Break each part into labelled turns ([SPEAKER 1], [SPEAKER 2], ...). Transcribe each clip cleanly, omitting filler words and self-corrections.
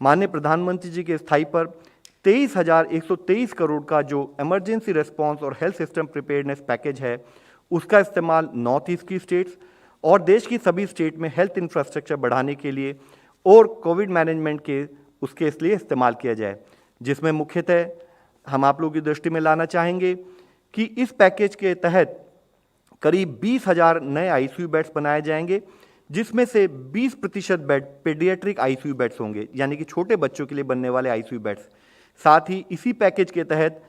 [SPEAKER 1] माननीय प्रधानमंत्री जी के स्थाई पर 23,123 करोड़ का जो इमरजेंसी रिस्पांस और हेल्थ सिस्टम प्रिपेयर्डनेस पैकेज है, उसका इस्तेमाल नॉर्थ ईस्ट की स्टेट्स और देश की सभी स्टेट में हेल्थ इंफ्रास्ट्रक्चर बढ़ाने के लिए और कोविड मैनेजमेंट के उसके इसलिए इस्तेमाल किया जाए, जिसमें मुख्यतः हम आप लोगों की दृष्टि में लाना चाहेंगे कि इस पैकेज के तहत करीब 20,000 नए आईसीयू बेड्स बनाए जाएंगे, जिसमें से 20% बेड पेडियाट्रिक आईसीयू बेड्स होंगे, यानी कि छोटे बच्चों के लिए बनने वाले आईसीयू बेड्स। साथ ही इसी पैकेज के तहत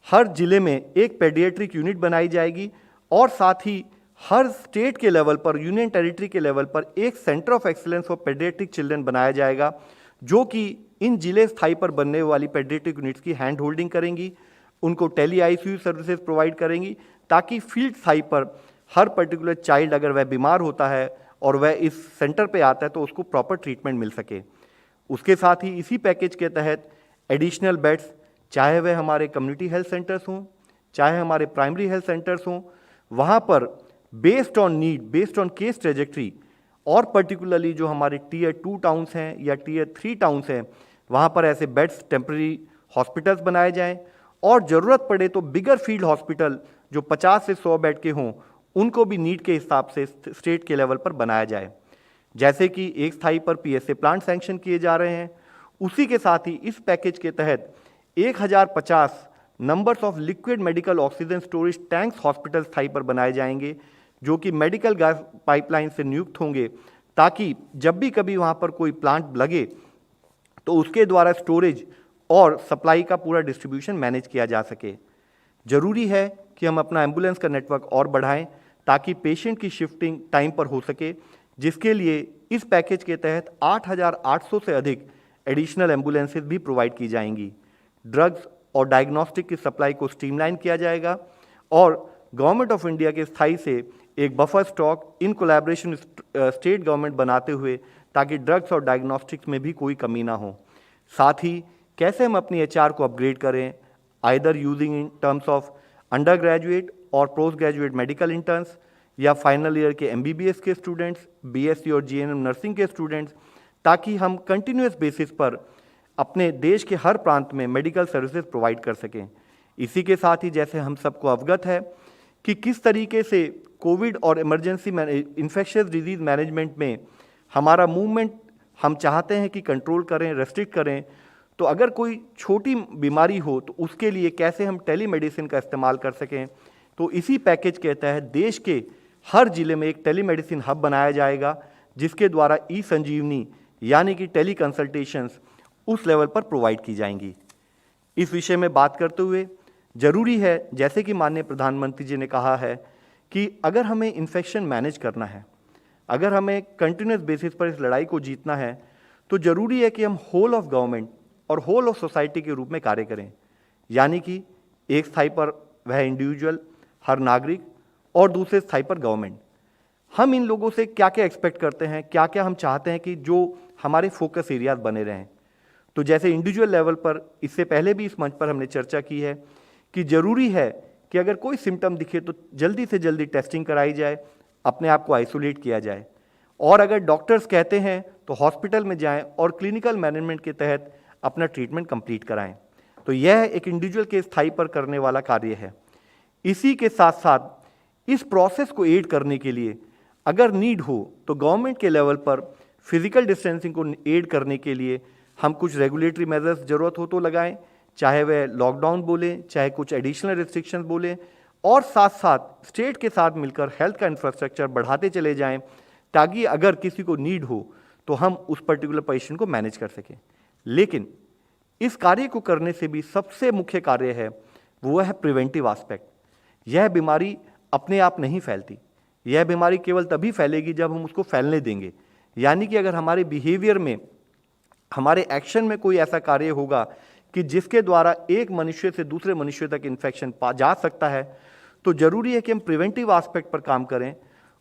[SPEAKER 1] हर जिले में एक पेडियाट्रिक यूनिट बनाई जाएगी और साथ ही हर स्टेट के लेवल पर, यूनियन टेरिटरी के लेवल पर एक centre of excellence for paediatric children बनाया जाएगा, जो कि इन जिले स्थाई पर बनने वाली पेडियाट्रिक यूनिट्स की हैंड होल्डिंग करेंगी, उनको टेली आईसीयू सर्विसेज प्रोवाइड करेंगी, ताकि फील्ड स्थाई पर हर पर्टिकुलर चाइल्ड अगर वह बीमार होता है और वह इस सेंटर पे आता है तो उसको प्रॉपर ट्रीटमेंट मिल सके। उसके साथ ही इसी पैकेज के तहत एडिशनल बेड्स, चाहे वह हमारे कम्युनिटी हेल्थ सेंटर्स हों, चाहे हमारे प्राइमरी हेल्थ सेंटर्स हों, वहाँ पर based on need, based on case trajectory और पर्टिकुलरली जो हमारे टीयर 2 टाउन्स हैं या टीयर 3 टाउन्स हैं, वहाँ पर ऐसे बेड्स टेम्पररी हॉस्पिटल्स बनाए जाएं और ज़रूरत पड़े तो बिगर फील्ड हॉस्पिटल जो 50 से 100 बेड के हों, उनको भी नीड के हिसाब से स्टेट के लेवल पर बनाया जाए। जैसे कि एक स्थाई पर पीएसए प्लांट सैंक्शन किए जा रहे हैं, उसी के साथ ही इस पैकेज के तहत 1050 numbers of liquid medical oxygen storage tanks hospital स्थाई पर बनाए जाएंगे, जो कि मेडिकल गैस पाइपलाइन से नियुक्त होंगे, ताकि जब भी कभी वहाँ पर कोई प्लांट लगे तो उसके द्वारा स्टोरेज और सप्लाई का पूरा डिस्ट्रीब्यूशन मैनेज किया जा सके। जरूरी है कि हम अपना एम्बुलेंस का नेटवर्क और बढ़ाएं ताकि पेशेंट की शिफ्टिंग टाइम पर हो सके, जिसके लिए इस पैकेज के तहत 8,800 से अधिक एडिशनल एम्बुलेंसेज भी प्रोवाइड की जाएंगी। ड्रग्स और डायग्नोस्टिक की सप्लाई को स्ट्रीमलाइन किया जाएगा और गवर्नमेंट ऑफ इंडिया के स्थाई से एक buffer stock in collaboration state government बनाते हुए, ताकि ड्रग्स और डायग्नोस्टिक्स में भी कोई कमी ना हो। साथ ही कैसे हम अपनी एचआर को अपग्रेड करें, either using in terms of under graduate और पोस्ट ग्रेजुएट मेडिकल इंटर्न्स या फाइनल ईयर के एमबीबीएस के स्टूडेंट्स, बीएससी और जीएनएम नर्सिंग के स्टूडेंट्स, ताकि हम कंटिन्यूस बेसिस पर अपने देश के हर प्रांत में मेडिकल सर्विसेज प्रोवाइड कर सकें। इसी के साथ ही जैसे हम सबको अवगत है कि किस तरीके से कोविड और इमरजेंसी इन्फेक्शियस डिजीज मैनेजमेंट में हमारा मूवमेंट हम चाहते हैं कि कंट्रोल करें, रेस्ट्रिक्ट करें, तो अगर कोई छोटी बीमारी हो तो उसके लिए कैसे हम टेलीमेडिसिन का इस्तेमाल कर सकें, तो इसी पैकेज के तहत देश के हर जिले में एक टेलीमेडिसिन हब बनाया जाएगा, जिसके द्वारा ई संजीवनी यानी कि टेली कंसल्टेशंस उस लेवल पर प्रोवाइड की जाएंगी। इस विषय में बात करते हुए जरूरी है, जैसे कि माननीय प्रधानमंत्री जी ने कहा है, कि अगर हमें इन्फेक्शन मैनेज करना है, अगर हमें कंटिन्यूस बेसिस पर इस लड़ाई को जीतना है, तो जरूरी है कि हम होल ऑफ गवर्नमेंट और होल ऑफ सोसाइटी के रूप में कार्य करें, यानी कि एक स्थाई पर वह इंडिविजुअल, हर नागरिक, और दूसरे स्थाई पर गवर्नमेंट। हम इन लोगों से क्या क्या एक्सपेक्ट करते हैं, क्या क्या हम चाहते हैं कि जो हमारे फोकस एरियाज बने रहें। तो जैसे इंडिविजुअल लेवल पर इससे पहले भी इस मंच पर हमने चर्चा की है कि जरूरी है कि अगर कोई सिम्टम दिखे तो जल्दी से जल्दी टेस्टिंग कराई जाए, अपने आप को आइसोलेट किया जाए, और अगर डॉक्टर्स कहते हैं तो हॉस्पिटल में जाएं और क्लिनिकल मैनेजमेंट के तहत अपना ट्रीटमेंट कंप्लीट कराएं। तो यह एक इंडिविजुअल के स्थाई पर करने वाला कार्य है। इसी के साथ साथ इस प्रोसेस को एड करने के लिए अगर नीड हो तो गवर्नमेंट के लेवल पर फिजिकल डिस्टेंसिंग को एड करने के लिए हम कुछ रेगुलेटरी मेजर्स जरूरत हो तो लगाएं, चाहे वह लॉकडाउन बोले, चाहे कुछ एडिशनल रिस्ट्रिक्शंस बोले, और साथ साथ स्टेट के साथ मिलकर हेल्थ का इंफ्रास्ट्रक्चर बढ़ाते चले जाएं, ताकि अगर किसी को नीड हो तो हम उस पर्टिकुलर पेशेंट को मैनेज कर सकें। लेकिन इस कार्य को करने से भी सबसे मुख्य कार्य है वो है प्रिवेंटिव एस्पेक्ट। यह बीमारी अपने आप नहीं फैलती, यह बीमारी केवल तभी फैलेगी जब हम उसको फैलने देंगे, यानी कि अगर हमारे बिहेवियर में, हमारे एक्शन में कोई ऐसा कार्य होगा कि जिसके द्वारा एक मनुष्य से दूसरे मनुष्य तक इन्फेक्शन जा सकता है, तो जरूरी है कि हम प्रिवेंटिव एस्पेक्ट पर काम करें,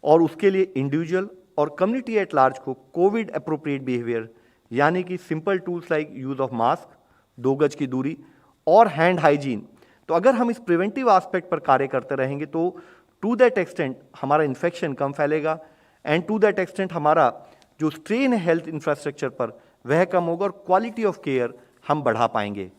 [SPEAKER 1] और उसके लिए इंडिविजुअल और कम्युनिटी एट लार्ज को कोविड अप्रोप्रिएट बिहेवियर, यानी कि simple tools like use of mask, 2 गज की दूरी और हैंड हाइजीन। तो अगर हम इस प्रिवेंटिव एस्पेक्ट पर कार्य करते रहेंगे तो टू दैट एक्सटेंट हमारा इन्फेक्शन कम फैलेगा, एंड टू दैट एक्सटेंट हमारा जो स्ट्रेन है हेल्थ इंफ्रास्ट्रक्चर पर वह कम होगा और क्वालिटी ऑफ केयर हम बढ़ा पाएंगे।